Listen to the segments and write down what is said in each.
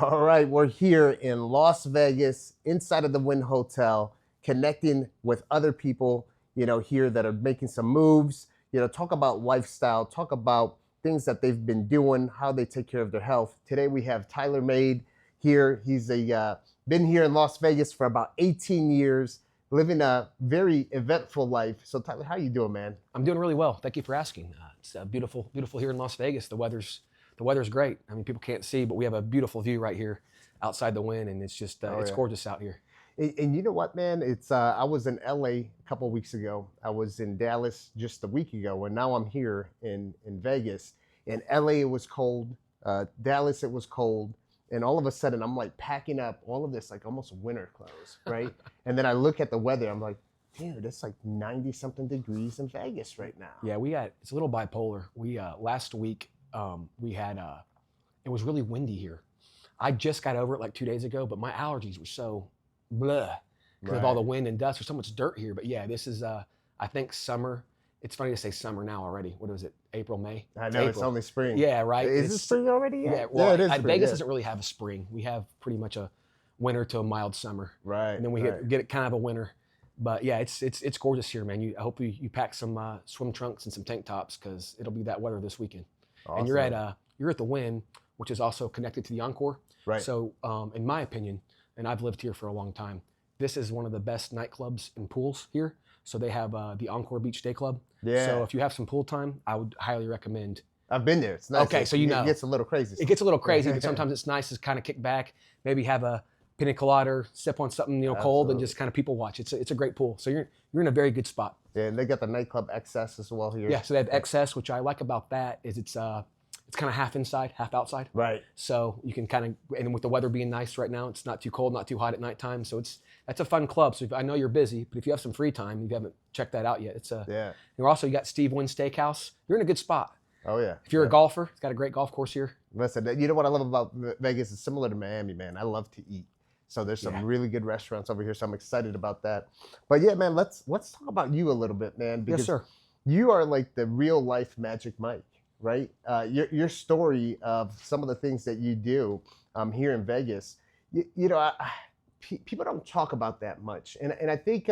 All right, we're here in Las Vegas, inside of the Wynn Hotel, connecting with other people, here that are making some moves, talk about lifestyle, talk about things that they've been doing, how they take care of their health. Today we have Tyler Made here. He's been here in Las Vegas for about 18 years, living a very eventful life. So Tyler, how you doing, man? I'm doing really well. Thank you for asking. It's beautiful, beautiful here in Las Vegas. The weather's great. I mean, people can't see, but we have a beautiful view right here outside the Wynn, and it's just it's gorgeous out here. And you know what, man? It's I was in LA a couple of weeks ago. I was in Dallas just a week ago, and now I'm here in Vegas. In LA, it was cold. Dallas, it was cold. And all of a sudden, I'm like packing up all of this, like almost winter clothes, right? And then I look at the weather. I'm like, dude, it's like 90-something degrees in Vegas right now. Yeah, it's a little bipolar. We last week we had it was really windy here. I just got over it like 2 days ago, but my allergies were so blah because of all the wind and dust. There's so much dirt here. But yeah, this is I think summer. It's funny to say summer now already. What is it? April, May? I know, it's only spring. Yeah, right. Is it spring already? Yeah, well, it is spring, Vegas doesn't really have a spring. We have pretty much a winter to a mild summer. Right. And then we get it kind of a winter. But yeah, it's gorgeous here, man. I hope you pack some swim trunks and some tank tops because it'll be that weather this weekend. Awesome. And you're at the Wynn, which is also connected to the Encore. Right. So in my opinion, and I've lived here for a long time, this is one of the best nightclubs and pools here. So they have the Encore Beach Day Club. Yeah. So if you have some pool time, I would highly recommend. I've been there. It's nice. Okay, so it gets a little crazy. It gets a little crazy, but sometimes it's nice to kind of kick back, maybe have a pina colada, sip on something cold, and just kind of people watch. It's a great pool. So you're in a very good spot. Yeah, and they got the nightclub XS as well here. Yeah, so they have XS, which I like about that is it's kind of half inside, half outside. Right. So you can kind of, and with the weather being nice right now, it's not too cold, not too hot at nighttime. So that's a fun club. So I know you're busy, but if you have some free time, you haven't checked that out yet. Yeah. You're also, you got Steve Wynn Steakhouse. You're in a good spot. Oh yeah. If you're a golfer, it's got a great golf course here. Listen, you know what I love about Vegas is similar to Miami, man. I love to eat. So there's some really good restaurants over here. So I'm excited about that. But yeah, man, let's talk about you a little bit, man. Because yes, sir. You are like the real life Magic Mike, right? Your story of some of the things that you do here in Vegas, people don't talk about that much. And I think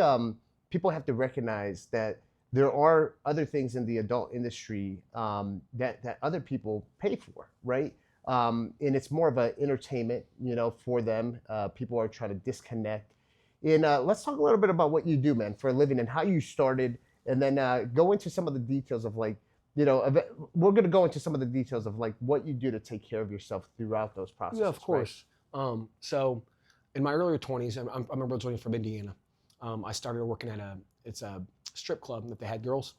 people have to recognize that there are other things in the adult industry that other people pay for, right? And it's more of an entertainment, for them. People are trying to disconnect. And let's talk a little bit about what you do, man, for a living and how you started, and then go into some of the details of we're going to go into some of the details of like what you do to take care of yourself throughout those processes. Yeah, of course. Right? So in my earlier 20s, I'm originally from Indiana. I started working at a strip club that they had girls,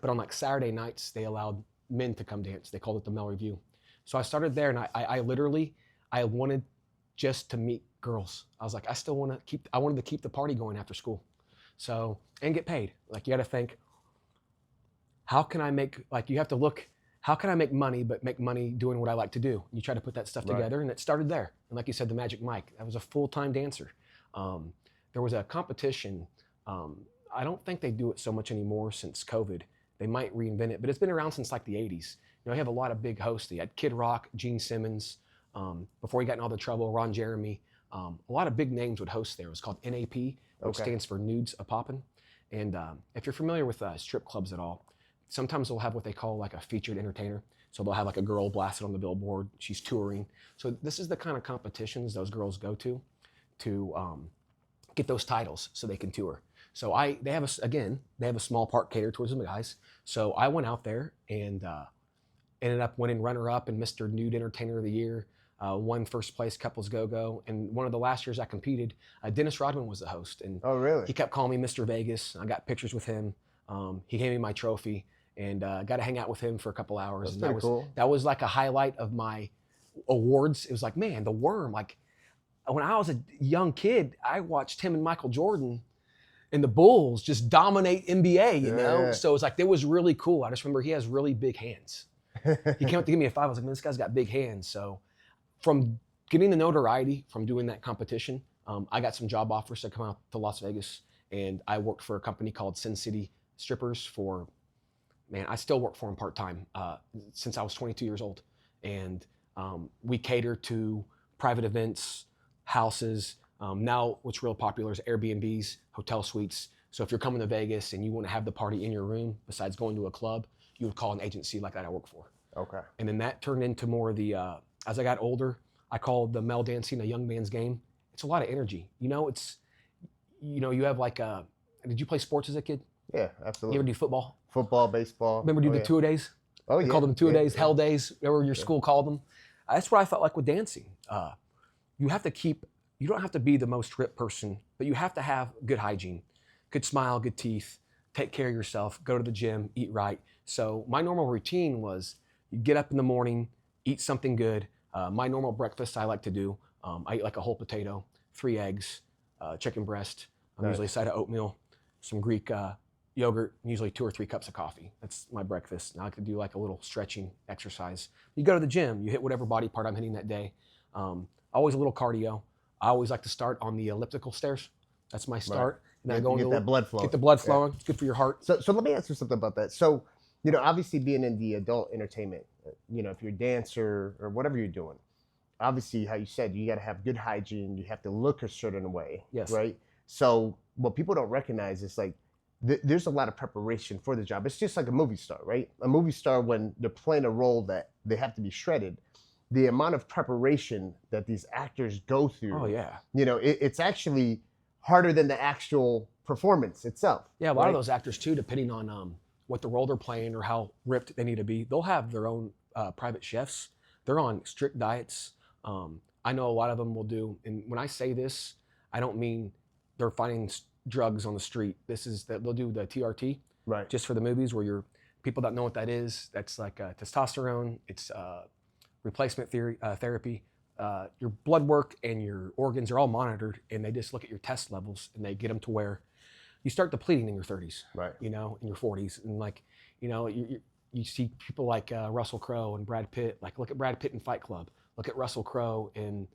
but on like Saturday nights, they allowed men to come dance. They called it the male revue. So I started there, and I literally wanted just to meet girls. I was like, I wanted to keep the party going after school. So, and get paid. Like you got to think, how can I make money, but make money doing what I like to do? You try to put that stuff together, and it started there. And like you said, the Magic Mike, I was a full-time dancer. There was a competition. I don't think they do it so much anymore since COVID. They might reinvent it, but it's been around since like the 80s. I have a lot of big hosts. They had Kid Rock, Gene Simmons, before he got in all the trouble, Ron Jeremy. A lot of big names would host there. It was called NAP, which stands for Nudes A Poppin'. And if you're familiar with strip clubs at all, sometimes they'll have what they call like a featured entertainer. So they'll have like a girl blasted on the billboard. She's touring. So this is the kind of competitions those girls go to get those titles so they can tour. So they have a small part catered towards the guys. So I went out there and ended up winning runner-up and Mr. Nude Entertainer of the Year, won first place Couples Go-Go. And one of the last years I competed, Dennis Rodman was the host. And oh, really? He kept calling me Mr. Vegas. I got pictures with him. He gave me my trophy and got to hang out with him for a couple hours. That's pretty cool. That was like a highlight of my awards. It was like, man, the Worm. Like when I was a young kid, I watched him and Michael Jordan and the Bulls just dominate NBA, Yeah. So it's like, it was really cool. I just remember he has really big hands. He came up to give me a 5. I was like, man, this guy's got big hands. So from getting the notoriety from doing that competition, I got some job offers to come out to Las Vegas, and I worked for a company called Sin City Strippers I still work for them part-time since I was 22 years old. And we cater to private events, houses. Now what's real popular is Airbnbs, hotel suites. So if you're coming to Vegas and you want to have the party in your room, besides going to a club, you would call an agency like that I work for. Okay. And then that turned into more of the, as I got older, I called the male dancing a young man's game. It's a lot of energy. You know, you have like did you play sports as a kid? Yeah, absolutely. You ever do football? Football, baseball. Remember do the two-a-days? Oh, They yeah. called them two-a-days, Yeah. hell days, whatever your school called them. That's what I felt like with dancing. You have to you don't have to be the most ripped person, but you have to have good hygiene, good smile, good teeth, take care of yourself, go to the gym, eat right. So my normal routine was you get up in the morning, eat something good. My normal breakfast I like to do, I eat like a whole potato, 3 eggs, chicken breast, usually a side of oatmeal, some Greek yogurt, and usually 2 or 3 cups of coffee. That's my breakfast. And I like to do like a little stretching exercise. You go to the gym, you hit whatever body part I'm hitting that day. Always a little cardio. I always like to start on the elliptical stairs. That's my start. Right. And then I go get into that blood flowing. Get the blood flowing. It's good for your heart. So let me ask you something about that. So, obviously being in the adult entertainment, if you're a dancer or whatever you're doing, obviously, how you said, you got to have good hygiene. You have to look a certain way. Yes. Right. So what people don't recognize is like, there's a lot of preparation for the job. It's just like a movie star, right? A movie star, when they're playing a role that they have to be shredded, the amount of preparation that these actors go through. Oh yeah. It's actually harder than the actual performance itself. Yeah, a lot of those actors too, depending on what the role they're playing or how ripped they need to be, they'll have their own private chefs. They're on strict diets. I know a lot of them will do, and when I say this, I don't mean they're finding drugs on the street. This is that they'll do the TRT, Right. just for the movies, where you're people that know what that is. That's like testosterone. It's replacement therapy. Your blood work and your organs are all monitored, and they just look at your test levels, and they get them to where you start depleting in your 30s, Right. in your 40s, and like, you see people like Russell Crowe and Brad Pitt. Like, look at Brad Pitt in Fight Club. Look at Russell Crowe in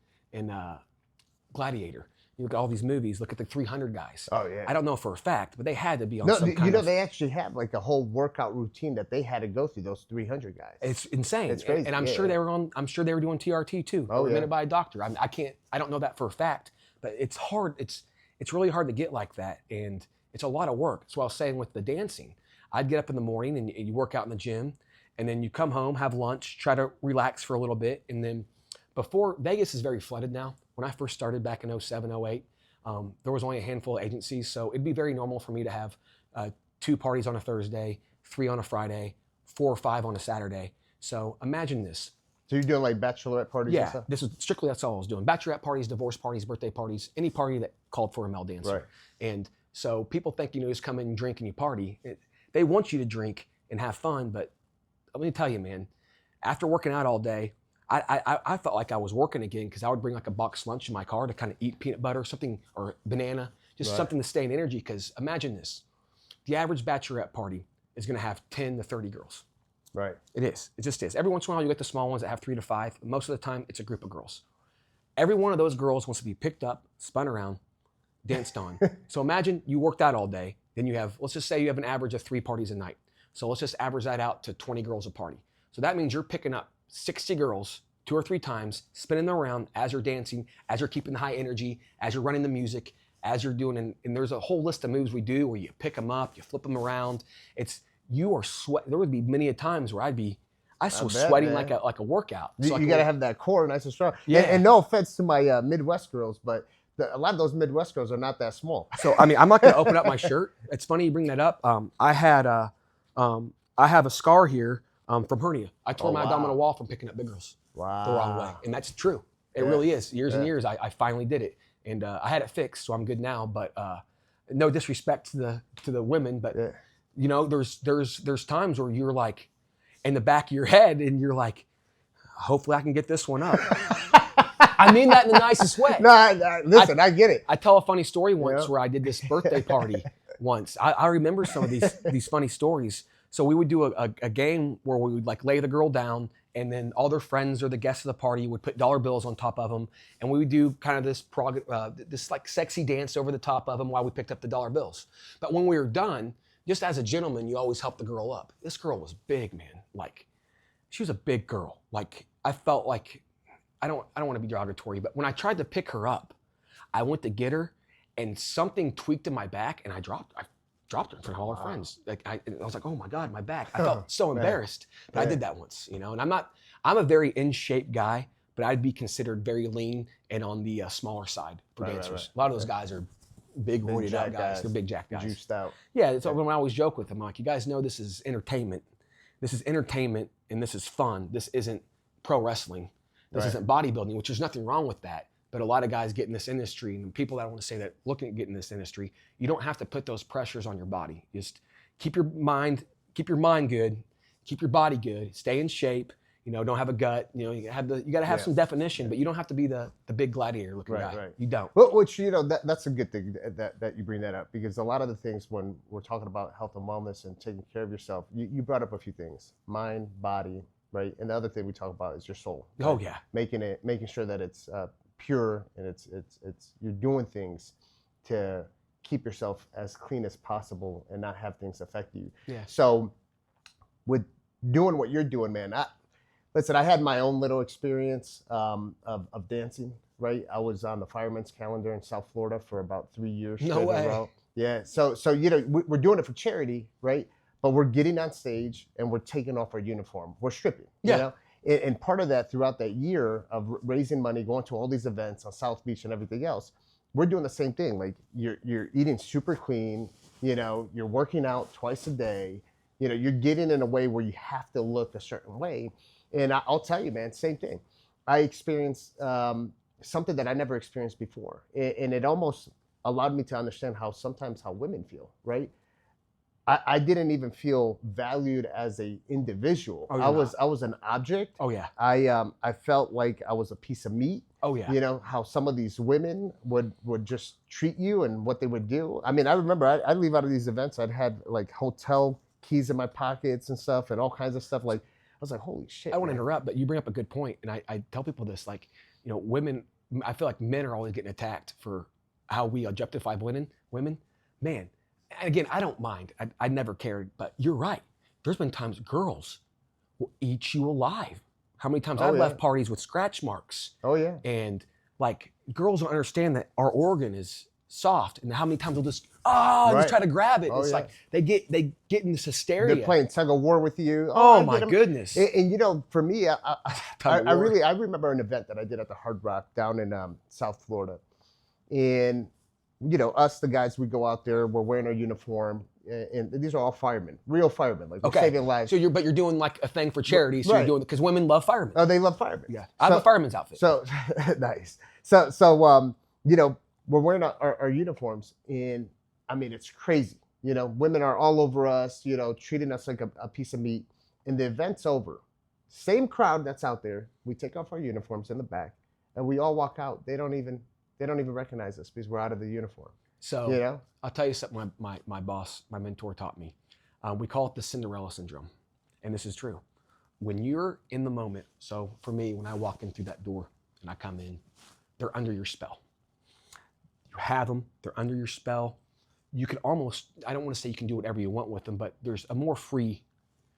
Gladiator. You look at all these movies. Look at the 300 guys. Oh yeah. I don't know for a fact, but they had to be on No, some kind of. they actually have like a whole workout routine that they had to go through, those 300 guys. It's insane. It's crazy. And I'm sure they were on. I'm sure they were doing TRT too. Oh, yeah. Recommended by a doctor. I don't know that for a fact, but it's hard. It's really hard to get like that, and it's a lot of work. That's what I was saying with the dancing. I'd get up in the morning and you work out in the gym, and then you come home, have lunch, try to relax for a little bit, and then before Vegas is very flooded now. When I first started back in 07, 08, there was only a handful of agencies, so it'd be very normal for me to have 2 parties on a Thursday, 3 on a Friday, 4 or 5 on a Saturday. So imagine this. So you're doing like bachelorette parties and Yeah, stuff? this is strictly that's all I was doing. Bachelorette parties, divorce parties, birthday parties, any party that called for a male dancer. Right. And so people think, just come in and drink and you party. They want you to drink and have fun, but let me tell you, man, after working out all day, I felt like I was working again, because I would bring like a box lunch in my car to kind of eat peanut butter or something, or banana, just Right. something to stay in energy. Because imagine this, the average bachelorette party is going to have 10 to 30 girls. Right. It is. It just is. Every once in a while you get the small ones that have 3 to 5. Most of the time it's a group of girls. Every one of those girls wants to be picked up, spun around, danced on. So imagine you worked out all day. Then you have, let's just say you have an average of 3 parties a night. So let's just average that out to 20 girls a party. So that means you're picking up 60 girls 2 or 3 times, spinning them around as you're dancing, as you're keeping the high energy, as you're running the music, as you're doing, and there's a whole list of moves we do where you pick them up, you flip them around. You are sweat. There would be many a times where I was sweating man. like a workout. You got to have that core nice and strong. Yeah. And no offense to my Midwest girls, but a lot of those Midwest girls are not that small. So I'm not going to open up my shirt. It's funny you bring that up. I have a scar here from hernia. I tore my abdominal wall from picking up big girls the wrong way, and that's true. It really is. Years and years, I finally did it, and I had it fixed, so I'm good now. But no disrespect to the women, but there's times where you're like in the back of your head, and you're like, hopefully I can get this one up. I mean that in the nicest way. No, listen, I get it. I tell a funny story once where I did this birthday party once. I remember some of these funny stories. So we would do a game where we would like lay the girl down, and then all their friends or the guests of the party would put dollar bills on top of them, and we would do kind of this like sexy dance over the top of them while we picked up the dollar bills. But when we were done, just as a gentleman, you always help the girl up. This girl was big, man. Like, she was a big girl. Like, I felt like I don't want to be derogatory, but when I tried to pick her up, I went to get her, and something tweaked in my back, and I dropped her in front of all her friends. Like I was like, oh my God, my back. I felt so embarrassed, but I did that once, you know. And I'm a very in shape guy, but I'd be considered very lean and on the smaller side for dancers. A lot of those guys are big roided out guys. They're big jack guys. Juiced out. Yeah, so when I always joke with them, I'm like, you guys know this is entertainment. This is entertainment and this is fun. This isn't pro wrestling. This isn't bodybuilding, which there's nothing wrong with that. But a lot of guys get in this industry, and people that I want to say that looking at getting in this industry, you don't have to put those pressures on your body. Just keep your mind good, keep your body good, stay in shape. You know, don't have a gut. You know, you got to have some definition, but you don't have to be the big gladiator looking guy. Right. You don't. Well, which, you know, that's a good thing that you bring that up, because a lot of the things when we're talking about health and wellness and taking care of yourself, you brought up a few things: mind, body, right? And the other thing we talk about is your soul. Right? Oh yeah. Making sure that it's pure, and it's you're doing things to keep yourself as clean as possible and not have things affect you. Yeah. So with doing what you're doing, man, listen, I had my own little experience of dancing, right? I was on the fireman's calendar in South Florida for about 3 years. No way. Yeah. So you know, we're doing it for charity, right? But we're getting on stage and we're taking off our uniform. We're stripping, you know? And part of that, throughout that year of raising money, going to all these events on South Beach and everything else, we're doing the same thing. Like you're eating super clean, you know, you're working out twice a day, you know, you're getting in a way where you have to look a certain way. And I'll tell you, man, same thing. I experienced something that I never experienced before. And it almost allowed me to understand how women feel, right? I didn't even feel valued as a individual. I was an object. Oh yeah. I felt like I was a piece of meat. Oh yeah. You know how some of these women would just treat you and what they would do. I mean, I remember I'd leave out of these events. I'd had like hotel keys in my pockets and stuff and all kinds of stuff. Like I was like, holy shit. I want to interrupt, but you bring up a good point, and I tell people this, like, you know, women. I feel like men are always getting attacked for how we objectify women. Man. And again, I don't mind. I never cared, but you're right. There's been times girls will eat you alive. How many times I've left parties with scratch marks. Oh yeah. And like girls don't understand that our organ is soft, and how many times they'll just just try to grab it. It's like they get in this hysteria. They're playing tug of war with you. Oh my goodness. And you know, for me, I remember an event that I did at the Hard Rock down in South Florida, and you know, us, the guys, we go out there, we're wearing our uniform, and these are all firemen, real firemen, like we're saving lives. So you're doing like a thing for charity. So you're doing, because women love firemen. Oh, they love firemen. Yeah, I have a fireman's outfit. So nice. So you know, we're wearing our uniforms, and I mean, it's crazy. You know, women are all over us, you know, treating us like a piece of meat. And the event's over. Same crowd that's out there. We take off our uniforms in the back, and we all walk out. They don't even recognize us because we're out of the uniform. So you know? I'll tell you something my boss, my mentor taught me. We call it the Cinderella syndrome. And this is true. When you're in the moment, so for me, when I walk in through that door and I come in, they're under your spell. You have them, they're under your spell. You can almost, I don't want to say you can do whatever you want with them, but there's a more free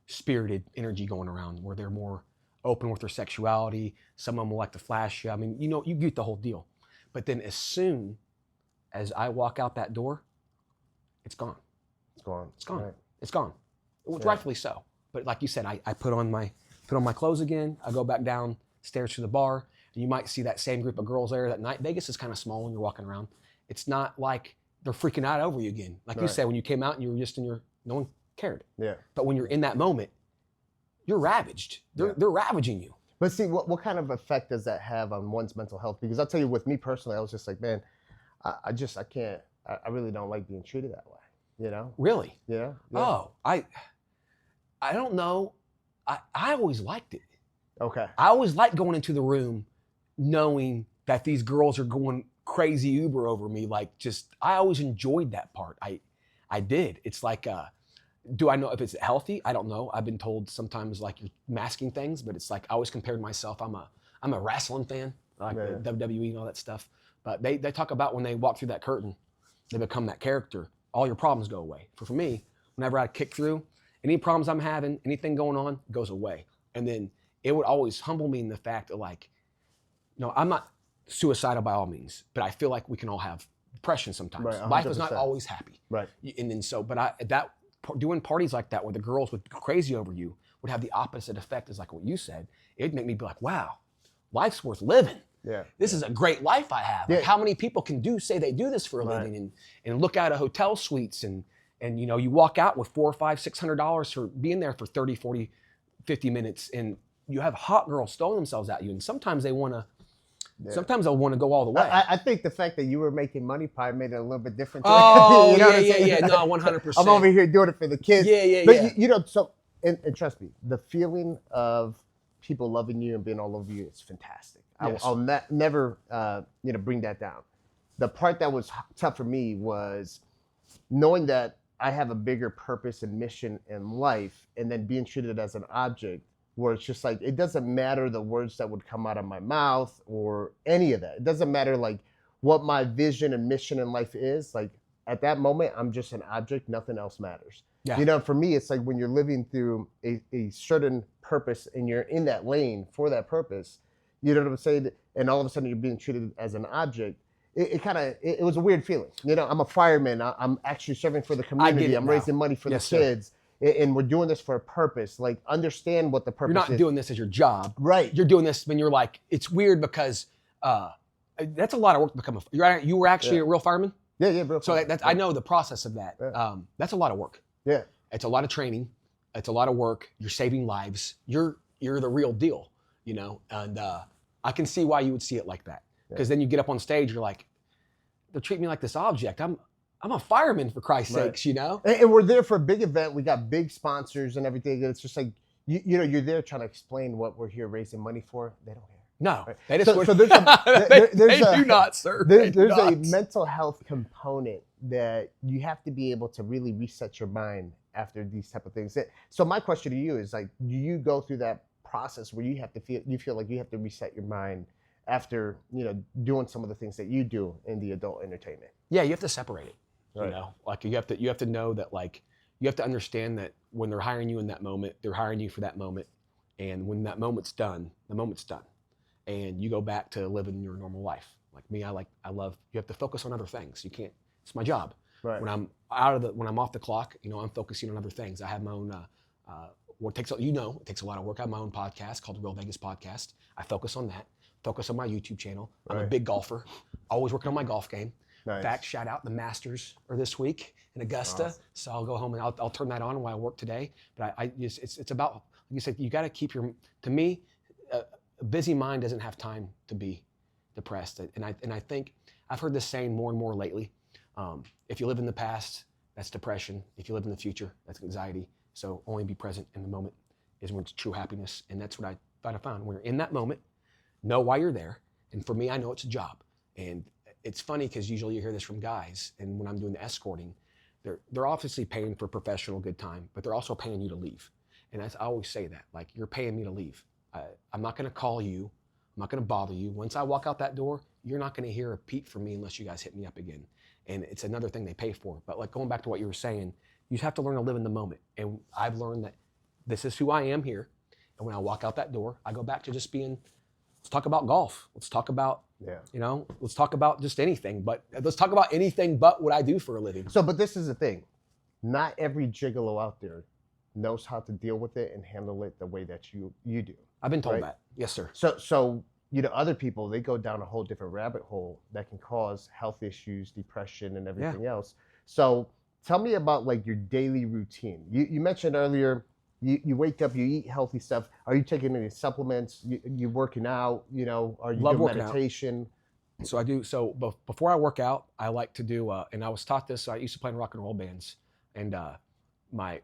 spirited energy going around where they're more open with their sexuality. Some of them will like to flash you. I mean, you know, you get the whole deal. But then as soon as I walk out that door, it's gone. It's gone. It's gone. Right. It's gone. Rightfully so. But like you said, I put on my clothes again. I go back downstairs to the bar, and you might see that same group of girls there that night. Vegas is kind of small when you're walking around. It's not like they're freaking out over you again. Like you said, when you came out and you were just in no one cared. Yeah. But when you're in that moment, you're ravaged. They're ravaging you. But see, what kind of effect does that have on one's mental health? Because I'll tell you, with me personally, I was just like, man, I can't, I really don't like being treated that way, you know? Really? Yeah. Oh, I don't know. I always liked it. Okay. I always liked going into the room knowing that these girls are going crazy Uber over me. Like, just, I always enjoyed that part. I did. It's like, do I know if it's healthy? I don't know. I've been told sometimes like you're masking things, but it's like I always compared myself. I'm a wrestling fan, like the WWE and all that stuff. But they talk about when they walk through that curtain, they become that character. All your problems go away. For me, whenever I kick through, any problems I'm having, anything going on goes away. And then it would always humble me in the fact of like, no, I'm not suicidal by all means, but I feel like we can all have depression sometimes. Right, Life is not 100%. always happy. Right. And then so, but doing parties like that where the girls would go crazy over you would have the opposite effect as like what you said. It'd make me be like, wow, life's worth living. Yeah. This is a great life I have. Like, Yeah. how many people can say they do this for a living and look out at hotel suites and you know, you walk out with $400, $500, $600 for being there for 30, 40, 50 minutes and you have hot girls throwing themselves at you. And sometimes they want to, sometimes they'll want to go all the way. I think the fact that you were making money probably made it a little bit different. Oh, you know yeah. No, 100%. I'm over here doing it for the kids. Yeah. But you know, so and trust me, the feeling of people loving you and being all over you is fantastic. Yes. I'll never bring that down. The part that was tough for me was knowing that I have a bigger purpose and mission in life, and then being treated as an object, where it's just like it doesn't matter the words that would come out of my mouth or any of that. It doesn't matter like what my vision and mission in life is. Like at that moment, I'm just an object. Nothing else matters. Yeah. You know, for me, it's like when you're living through a certain purpose and you're in that lane for that purpose, you know what I'm saying? And all of a sudden you're being treated as an object. It was a weird feeling. You know, I'm a fireman. I'm actually serving for the community. I'm raising money for the kids. And we're doing this for a purpose. Like, understand what the purpose is. You're not doing this as your job. Right. You're doing this when you're like, it's weird because that's a lot of work to become you were actually a real fireman? Yeah, bro. So I know the process of that. Yeah. That's a lot of work. Yeah. It's a lot of training. It's a lot of work. You're saving lives. You're the real deal, you know? And I can see why you would see it like that. Because then you get up on stage, you're like, they're treating me like this object. I'm a fireman, for Christ's sakes, you know? And we're there for a big event. We got big sponsors and everything. It's just like, you know, you're there trying to explain what we're here raising money for. They don't care. No. Right? They just so they do not, sir. There's a mental health component that you have to be able to really reset your mind after these type of things. So my question to you is like, do you go through that process where you feel like you have to reset your mind after, you know, doing some of the things that you do in the adult entertainment? Yeah, you have to separate it. Right. You know, like you have to know that, like, you have to understand that when they're hiring you in that moment, they're hiring you for that moment. And when that moment's done, the moment's done. And you go back to living your normal life. Like me, you have to focus on other things. You can't, it's my job. Right. When I'm off the clock, you know, I'm focusing on other things. I have my own, it takes a lot of work. I have my own podcast called the Real Vegas Podcast. I focus on that, focus on my YouTube channel. I'm a big golfer, always working on my golf game. Nice. In fact, shout out, the Masters are this week in Augusta. Awesome. So I'll go home and I'll turn that on while I work today. But it's about, like you said, you got to keep to me, a busy mind doesn't have time to be depressed. And I think I've heard this saying more and more lately. If you live in the past, that's depression. If you live in the future, that's anxiety. So only be present in the moment is when it's true happiness. And that's what I found. When you're in that moment, know why you're there. And for me, I know it's a job. And it's funny because usually you hear this from guys. And when I'm doing the escorting, they're obviously paying for professional good time, but they're also paying you to leave. And I always say that, like, you're paying me to leave. I'm not going to call you. I'm not going to bother you. Once I walk out that door, you're not going to hear a peep from me unless you guys hit me up again. And it's another thing they pay for. But like going back to what you were saying, you have to learn to live in the moment. And I've learned that this is who I am here. And when I walk out that door, I go back to just being, let's talk about golf. Let's talk about, you know, let's talk about just anything. But let's talk about anything but what I do for a living. So, but this is the thing. Not every gigolo out there knows how to deal with it and handle it the way that you do. I've been told that. Yes, sir. So you know, other people, they go down a whole different rabbit hole that can cause health issues, depression, and everything else. So tell me about like your daily routine. You mentioned earlier, you wake up, you eat healthy stuff. Are you taking any supplements? You working out? You know, are you doing meditation? So I do. So before I work out, I like to do, and I was taught this. I used to play in rock and roll bands, and my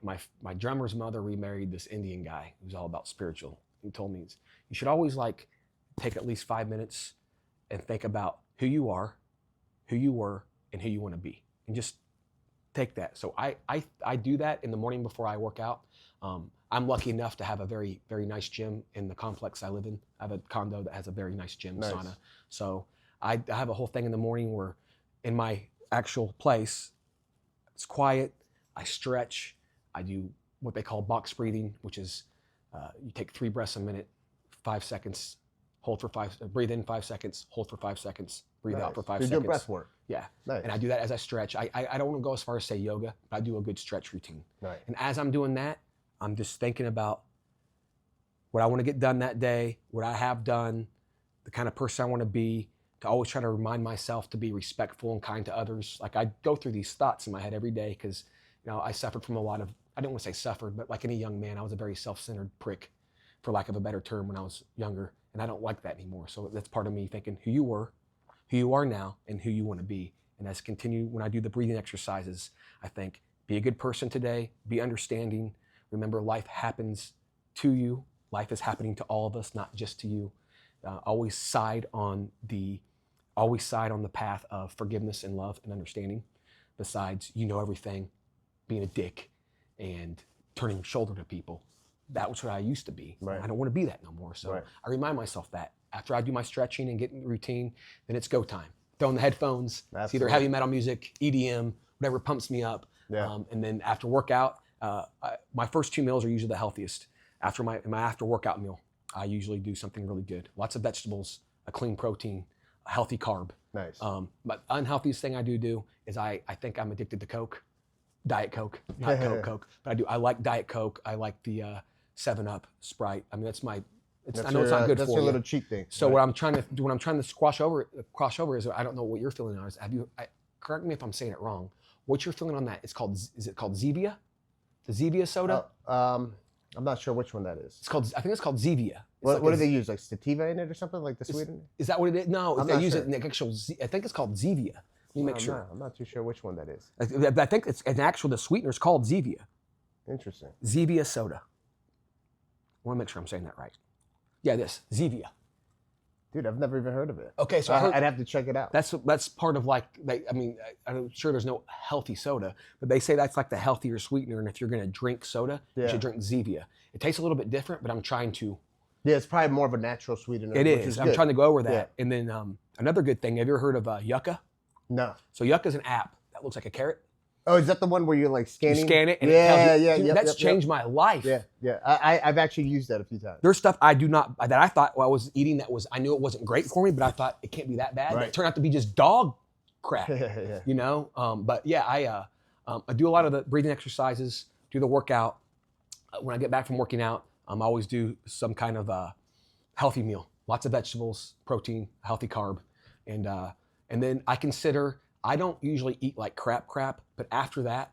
drummer's mother remarried this Indian guy who's all about spiritual. He told me you should always like take at least 5 minutes and think about who you are, who you were, and who you want to be, and just take that. So I do that in the morning before I work out. I'm lucky enough to have a very, very nice gym in the complex I live in. I have a condo that has a very nice gym, sauna. So I have a whole thing in the morning where in my actual place, it's quiet, I stretch, I do what they call box breathing, which is you take 3 breaths a minute, 5 seconds hold for breathe in 5 seconds, hold for 5 seconds, breathe out for 5 So seconds. you do breath work. Yeah. Nice. And I do that as I stretch. I don't want to go as far as say yoga, but I do a good stretch routine. Right. And as I'm doing that, I'm just thinking about what I want to get done that day, what I have done, the kind of person I want to be, to always try to remind myself to be respectful and kind to others. Like I go through these thoughts in my head every day because, you know, I suffered from a lot of, I didn't want to say suffered, but like any young man, I was a very self-centered prick, for lack of a better term, when I was younger. And I don't like that anymore. So that's part of me thinking who you were, who you are now, and who you want to be. And as continue, when I do the breathing exercises, I think, be a good person today, be understanding. Remember, life happens to you. Life is happening to all of us, not just to you. Always side on the path of forgiveness and love and understanding. Besides, you know everything, being a dick and turning your shoulder to people. That was what I used to be. Right. I don't want to be that no more. So I remind myself that after I do my stretching and get in the routine, then it's go time. Throw in the headphones. Absolutely. It's either heavy metal music, EDM, whatever pumps me up. Yeah. And then after workout, my first 2 meals are usually the healthiest. After my after workout meal, I usually do something really good. Lots of vegetables, a clean protein, a healthy carb. Nice. But unhealthiest thing I do is I think I'm addicted to Coke, Diet Coke, not Coke. But I like Diet Coke. I like the 7-Up, Sprite. I mean, that's my. I know it's not good that's for your you. little cheat thing. So what I'm trying to squash over is I don't know what you're feeling on. Correct me if I'm saying it wrong. What's your feeling on that? Is it called Zevia? The Zevia soda? I'm not sure which one that is. I think it's called Zevia. What do they use? Like sativa in it or something? Like the sweetener? Is that what it is? No, I'm they not use sure. it in the actual. I think it's called Zevia. Let me make sure. I'm not too sure which one that is. I think it's an actual. The sweetener is called Zevia. Interesting. Zevia soda. I want to make sure I'm saying that right. Yeah, this Zevia. Dude, I've never even heard of it. Okay, so I'd have to check it out. That's part of like. I'm sure there's no healthy soda, but they say that's like the healthier sweetener. And if you're gonna drink soda, you should drink Zevia. It tastes a little bit different, but I'm trying to. Yeah, it's probably more of a natural sweetener. It is. I'm trying to go over that. Yeah. And then another good thing. Have you ever heard of Yucca? No. So Yucca is an app that looks like a carrot. Oh, is that the one where you're like scanning? You scan it and it tells you. Dude, that's changed my life. Yeah. I've actually used that a few times. There's stuff I thought I was eating I knew it wasn't great for me, but I thought it can't be that bad. Right. It turned out to be just dog crap. Yeah. You know? But yeah, I do a lot of the breathing exercises, do the workout. When I get back from working out, I always do some kind of healthy meal. Lots of vegetables, protein, healthy carb. And then I don't usually eat like crap, but after that,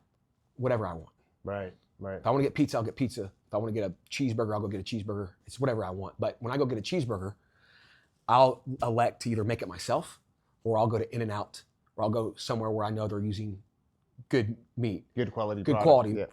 whatever I want. Right. If I want to get pizza, I'll get pizza. If I want to get a cheeseburger, I'll go get a cheeseburger. It's whatever I want. But when I go get a cheeseburger, I'll elect to either make it myself or I'll go to In-N-Out or I'll go somewhere where I know they're using good meat. Good quality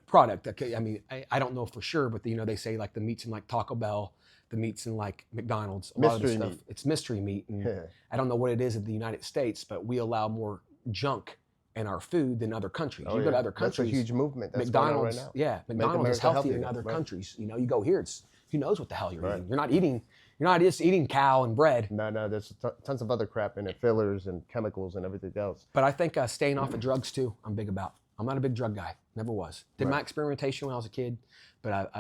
product. Okay, I mean, I don't know for sure, but they say like the meats in like Taco Bell, the meats in like McDonald's, a lot of this stuff. It's mystery meat. And I don't know what it is in the United States, but we allow more junk in our food than other countries. You go to other countries. That's a huge movement. That's McDonald's, going on right now. yeah, McDonald's is healthier in other countries. You go here, it's who knows what the hell you're eating. You're not just eating cow and bread. No, there's tons of other crap in it, fillers and chemicals and everything else. But I think staying off of drugs too, I'm big about. I'm not a big drug guy. Never was. Did my experimentation when I was a kid, but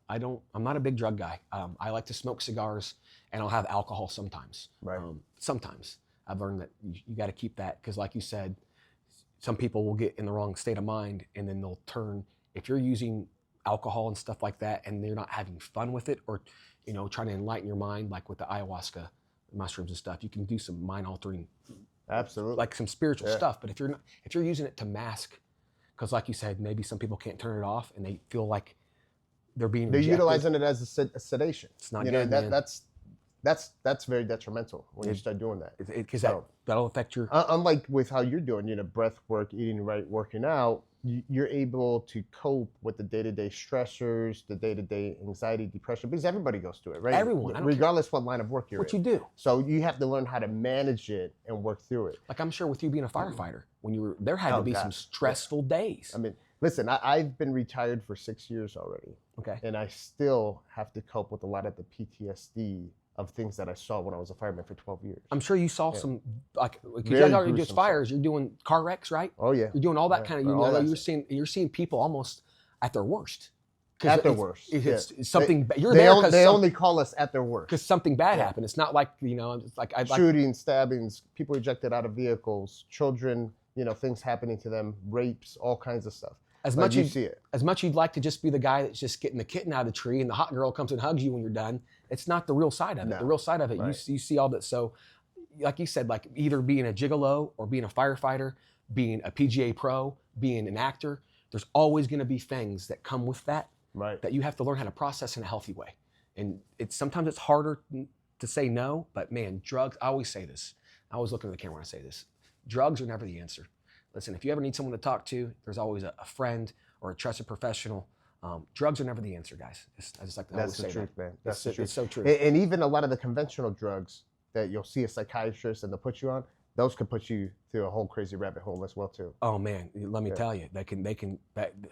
I'm not a big drug guy. I like to smoke cigars and I'll have alcohol sometimes. Right. Sometimes. I've learned that you got to keep that because like you said, some people will get in the wrong state of mind and then they'll turn, if you're using alcohol and stuff like that and they're not having fun with it or, trying to enlighten your mind, like with the ayahuasca mushrooms and stuff, you can do some mind altering, absolutely, like some spiritual stuff. But if you're using it to mask, because like you said, maybe some people can't turn it off and they feel like they're utilizing it as a sedation. It's not good, man. That's very detrimental when you start doing that. Because that'll affect your... Unlike with how you're doing, breath work, eating right, working out, you're able to cope with the day-to-day stressors, the day-to-day anxiety, depression, because everybody goes through it, right? Everyone. Regardless what line of work you're in. What you do. So you have to learn how to manage it and work through it. Like I'm sure with you being a firefighter, there had to be some stressful days. I mean, listen, I've been retired for 6 years already. Okay. And I still have to cope with a lot of the PTSD of things that I saw when I was a fireman for 12 years. I'm sure you saw some, like, because you're doing fires, you're doing car wrecks, right? Oh yeah. You're doing all that kind of, you're seeing people almost at their worst. At their worst. It's something. You're they there only, because they only call us at their worst. Because something bad happened. It's not like, it's like shootings, stabbings, people ejected out of vehicles, children, things happening to them, rapes, all kinds of stuff. As much you see it. As much you'd like to just be the guy that's just getting the kitten out of the tree and the hot girl comes and hugs you when you're done, it's not the real side of it. No. The real side of it, Right. you see all that. So, like you said, like either being a gigolo or being a firefighter, being a PGA pro, being an actor, there's always going to be things that come with that that you have to learn how to process in a healthy way. And sometimes it's harder to say no, but man, drugs, I always say this. I always look into the camera when I say this. Drugs are never the answer. Listen, if you ever need someone to talk to, there's always a friend or a trusted professional. Drugs are never the answer, guys. I just like to always say that. That's the truth, man. That's the truth. It's so true. And even a lot of the conventional drugs that you'll see a psychiatrist and they'll put you on, those can put you through a whole crazy rabbit hole as well too. Oh man, let me tell you,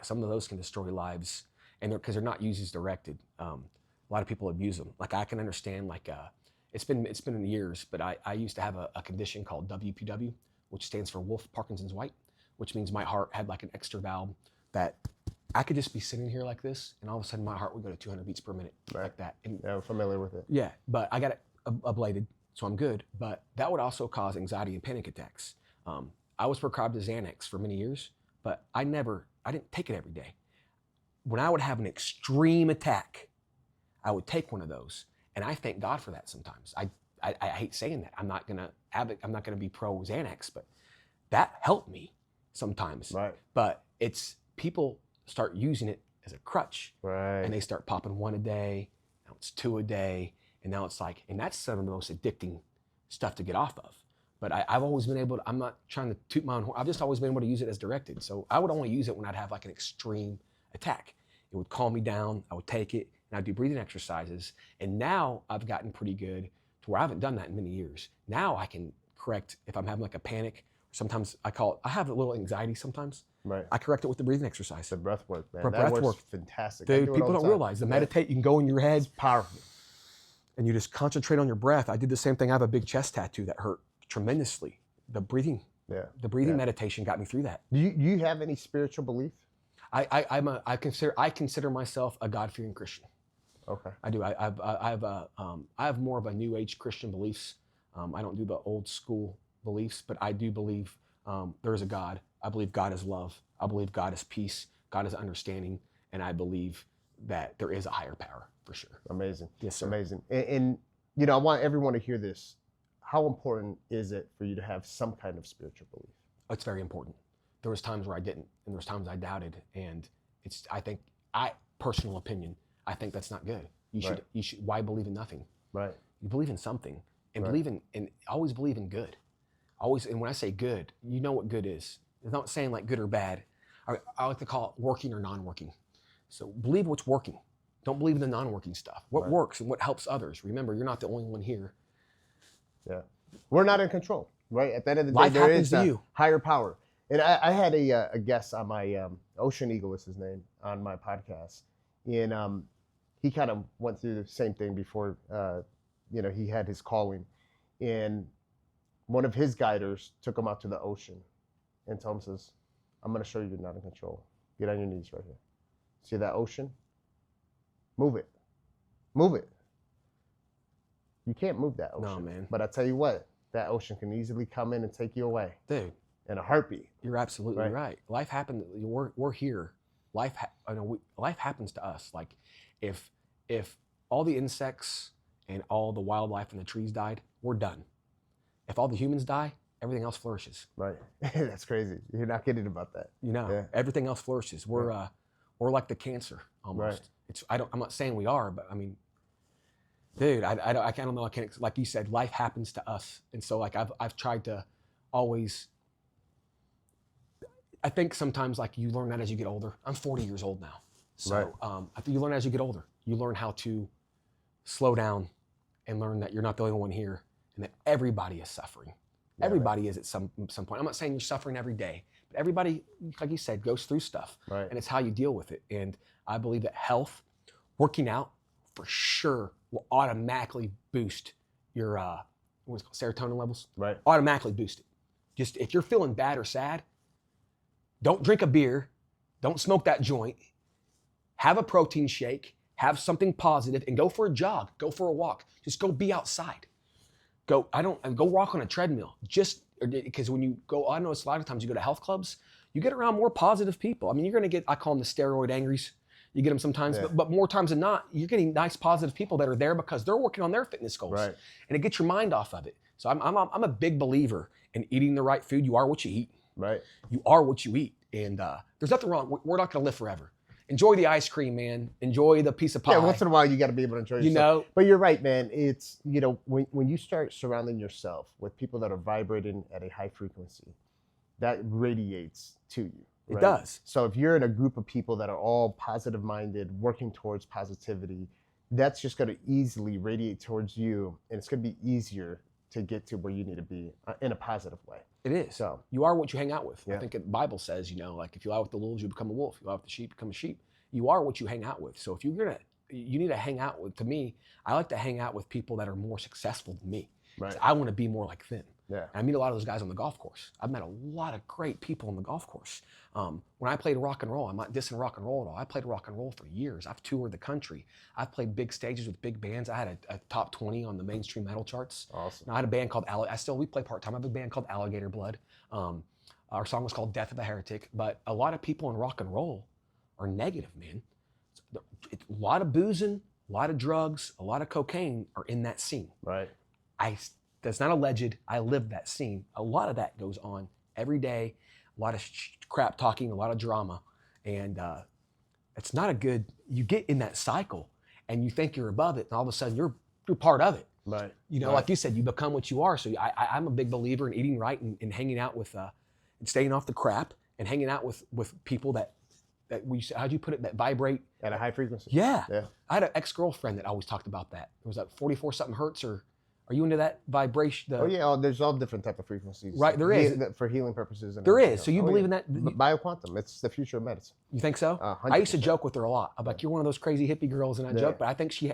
some of those can destroy lives, and because they're not used as directed. A lot of people abuse them. Like I can understand, it's been years, but I used to have a condition called WPW, which stands for Wolff Parkinson's White, which means my heart had like an extra valve that I could just be sitting here like this, and all of a sudden my heart would go to 200 beats per minute, like that. And, yeah, I'm familiar with it. Yeah, but I got it ablated, so I'm good. But that would also cause anxiety and panic attacks. I was prescribed to Xanax for many years, but I didn't take it every day. When I would have an extreme attack, I would take one of those, and I thank God for that sometimes. I hate saying that. I'm not gonna be pro Xanax, but that helped me sometimes. Right. But it's people start using it as a crutch, right? And they start popping one a day. Now it's two a day, and now it's like, and that's some of the most addicting stuff to get off of. But I've always been able to. I'm not trying to toot my own horn. I've just always been able to use it as directed. So I would only use it when I'd have like an extreme attack. It would calm me down. I would take it, and I'd do breathing exercises. And now I've gotten pretty good to where I haven't done that in many years. Now I can correct if I'm having like a panic. Sometimes I have a little anxiety sometimes. Right. I correct it with the breathing exercise. The breath work, man. Breath work. Fantastic. Dude, people don't realize the meditate, you can go in your head. It's powerful. And you just concentrate on your breath. I did the same thing. I have a big chest tattoo that hurt tremendously. The breathing meditation got me through that. Do you have any spiritual belief? I consider myself a God-fearing Christian. Okay. I do. I have more of a New Age Christian beliefs. I don't do the old school beliefs, but I do believe there is a God. I believe God is love. I believe God is peace. God is understanding, and I believe that there is a higher power for sure. Amazing. Yes, sir. Amazing. And I want everyone to hear this. How important is it for you to have some kind of spiritual belief? It's very important. There was times where I didn't, and there was times I doubted, and personal opinion, I think that's not good. You should. Why believe in nothing? Right. You believe in something, and always believe in good. Always, and when I say good, you know what good is. It's not saying like good or bad. I like to call it working or non-working. So believe what's working. Don't believe in the non-working stuff. What works and what helps others. Remember, you're not the only one here. Yeah. We're not in control, right? At the end of the day, Life there happens is to a you. higher power. And I had a guest on my, Ocean Eagle is his name, on my podcast. And he kind of went through the same thing before, he had his calling. And one of his guiders took him out to the ocean and told him, says, I'm going to show you you're not in control. Get on your knees right here. See that ocean? Move it. Move it. You can't move that ocean. No, man. But I tell you what, that ocean can easily come in and take you away. Dude. In a heartbeat. You're absolutely right. Life happens. We're here. Life happens to us. Like if all the insects and all the wildlife and the trees died, we're done. If all the humans die, everything else flourishes. Right. That's crazy. You're not kidding about that. Everything else flourishes. We're like the cancer almost. Right. I'm not saying we are, but I mean, dude, I don't know. I can't, like you said, life happens to us. And so like I've tried to always, I think sometimes like you learn that as you get older. I'm 40 years old now. So I think you learn as you get older. You learn how to slow down and learn that you're not the only one here and that everybody is suffering. Yeah, everybody is at some point. I'm not saying you're suffering every day, but everybody, like you said, goes through stuff. Right. And it's how you deal with it. And I believe that health, working out for sure will automatically boost your what's it called, serotonin levels. Right. Automatically boost it. Just if you're feeling bad or sad, don't drink a beer, don't smoke that joint, have a protein shake, have something positive, and go for a jog, go for a walk. Just go be outside. Go walk on a treadmill. Just because when you go, I know it's a lot of times you go to health clubs, you get around more positive people. I mean, you're going to get, I call them the steroid angries. You get them sometimes, but more times than not, you're getting nice, positive people that are there because they're working on their fitness goals, and it gets your mind off of it. So I'm a big believer in eating the right food. You are what you eat. Right. You are what you eat, and there's nothing wrong. We're not going to live forever. Enjoy the ice cream, man. Enjoy the piece of pie. Yeah, once in a while you got to be able to enjoy yourself. You know, but you're right, man. It's when you start surrounding yourself with people that are vibrating at a high frequency, that radiates to you. Right? It does. So if you're in a group of people that are all positive minded, working towards positivity, that's just going to easily radiate towards you, and it's going to be easier to get to where you need to be in a positive way. It is. So you are what you hang out with. Yeah. I think the Bible says, like if you lie with the wolves, you become a wolf. You lie with the sheep, become a sheep. You are what you hang out with. So if you need to hang out with, to me, I like to hang out with people that are more successful than me. Right. I want to be more like them. Yeah. And I meet a lot of those guys on the golf course. I've met a lot of great people on the golf course. When I played rock and roll, I'm not dissing rock and roll at all. I played rock and roll for years. I've toured the country. I've played big stages with big bands. I had a top 20 on the mainstream metal charts. Awesome. And I had a band called, we play part-time. I have a band called Alligator Blood. Our song was called Death of a Heretic. But a lot of people in rock and roll are negative, man. A lot of boozing, a lot of drugs, a lot of cocaine are in that scene. Right. That's not alleged. I live that scene. A lot of that goes on every day. A lot of crap talking, a lot of drama. And it's not a good, you get in that cycle and you think you're above it, and all of a sudden you're part of it. Right. Like you said, you become what you are. So I'm a big believer in eating right and hanging out with, and staying off the crap and hanging out with people that how'd you put it, that vibrate at a high frequency. Yeah. I had an ex-girlfriend that always talked about that. It was that 44 something hertz, or are you into that vibration? There's all different type of frequencies. Right, there is. For healing purposes. There is. So you believe in that? Bioquantum, it's the future of medicine. You think so? 100%. I used to joke with her a lot. I'm like, you're one of those crazy hippie girls, and I joke, but I think she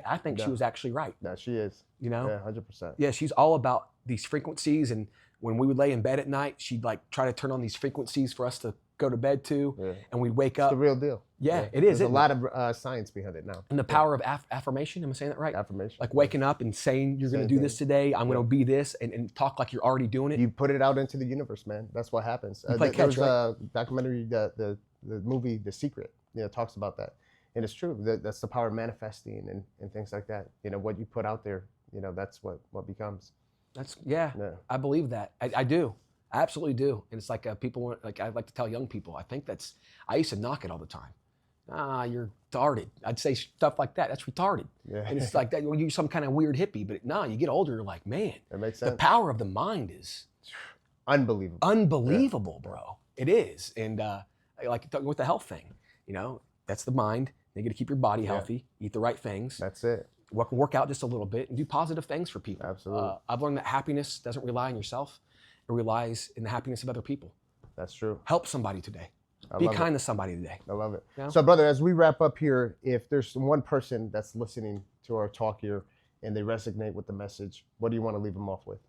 was actually right. No, she is. You know? Yeah, 100%. Yeah, she's all about these frequencies, and when we would lay in bed at night, she'd like try to turn on these frequencies for us to go to bed to, and we'd wake up. It's the real deal. Yeah, it is. There's a lot of science behind it now. And the power of affirmation, am I saying that right? Affirmation. Like waking up and saying you're going to do this today, I'm going to be this, and talk like you're already doing it. You put it out into the universe, man. That's what happens. There's a documentary, the movie The Secret, talks about that. And it's true. That's the power of manifesting and things like that. What you put out there, that's what becomes. I believe that. I do. I absolutely do. And it's like people, like I like to tell young people, I used to knock it all the time. You're retarded. I'd say stuff like that. That's retarded. Yeah. And it's like that. You're some kind of weird hippie, but you get older, you're like, man, that makes sense. The power of the mind is unbelievable. Unbelievable, bro. It is. And like with the health thing, that's the mind. You got to keep your body healthy, eat the right things. That's it. Work out just a little bit and do positive things for people. Absolutely. I've learned that happiness doesn't rely on yourself. It relies in the happiness of other people. That's true. Help somebody today. Be kind to somebody today. I love it. Yeah? So, brother, as we wrap up here, if there's one person that's listening to our talk here and they resonate with the message, what do you want to leave them off with?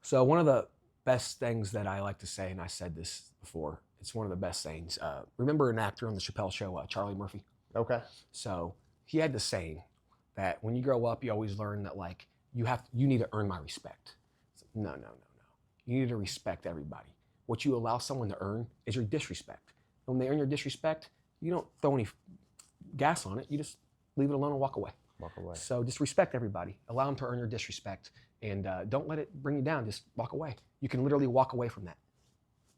So one of the best things that I like to say, and I said this before, it's one of the best sayings. Remember an actor on the Chappelle Show, Charlie Murphy? Okay. So he had this saying that when you grow up, you always learn that like you need to earn my respect. No. You need to respect everybody. What you allow someone to earn is your disrespect. When they earn your disrespect, you don't throw any gas on it. You just leave it alone and walk away. So just respect everybody. Allow them to earn your disrespect, and don't let it bring you down. Just walk away. You can literally walk away from that.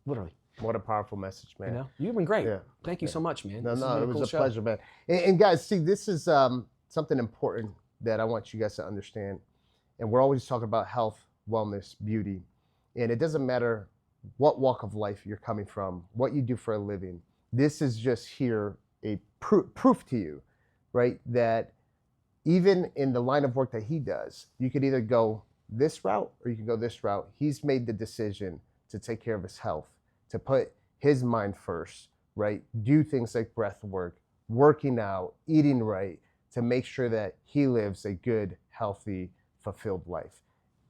Literally. What a powerful message, man. You've been great. Yeah. Thank you so much, man. No, it was a pleasure, man. And guys, see, this is something important that I want you guys to understand. And we're always talking about health, wellness, beauty. And it doesn't matter what walk of life you're coming from, what you do for a living. This is just here a proof to you, right? That even in the line of work that he does, you could either go this route or you can go this route. He's made the decision to take care of his health, to put his mind first, right? Do things like breath work, working out, eating right, to make sure that he lives a good, healthy, fulfilled life.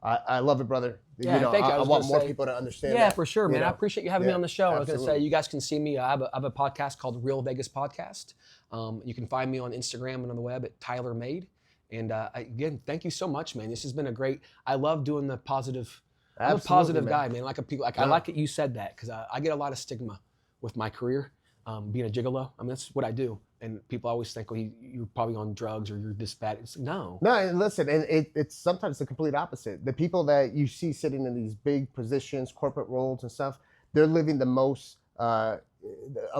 I love it, brother. Yeah, thank you. I want more people to understand that. Yeah, for sure, man. I appreciate you having me on the show. Absolutely. I was going to say, you guys can see me. I have a podcast called Real Vegas Podcast. You can find me on Instagram and on the web at Tyler Made. And again, thank you so much, man. This has been a great. I love doing the positive. I'm a positive guy, man. I like it. You said that because I get a lot of stigma with my career, being a gigolo. I mean, that's what I do, and people always think, "Well, you're probably on drugs or you're this bad." It's no. No, and listen, and it's sometimes the complete opposite. The people that you see sitting in these big positions, corporate roles and stuff, they're living the most a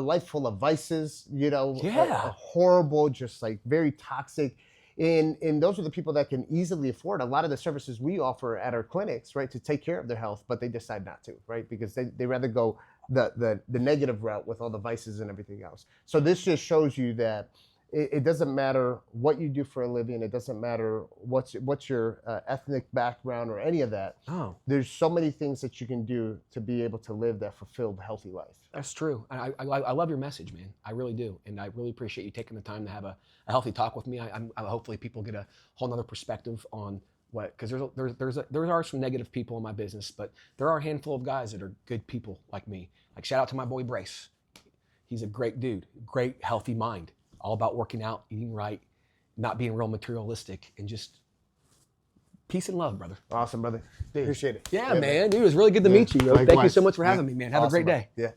life full of vices. You know, Yeah. horrible, just like very toxic. And those are the people that can easily afford a lot of the services we offer at our clinics, right, to take care of their health, but they decide not to, right, because they rather go the negative route with all the vices and everything else. So this just shows you that it doesn't matter what you do for a living. It doesn't matter what's your ethnic background or any of that. Oh, There's so many things that you can do to be able to live that fulfilled, healthy life. that's true. And I love your message, man. I really do, and I really appreciate you taking the time to have a healthy talk with me. I hopefully people get a whole nother perspective on what, because there are some negative people in my business, but there are a handful of guys that are good people like me. Like shout out to my boy Brace. He's a great dude, great healthy mind, all about working out, eating right, not being real materialistic, and just peace and love, brother. Awesome, brother. Dude. Appreciate it. Yeah, man. Dude, it was really good to meet you. Thank you Likewise. so much for having me, man. Have a great day. Yeah.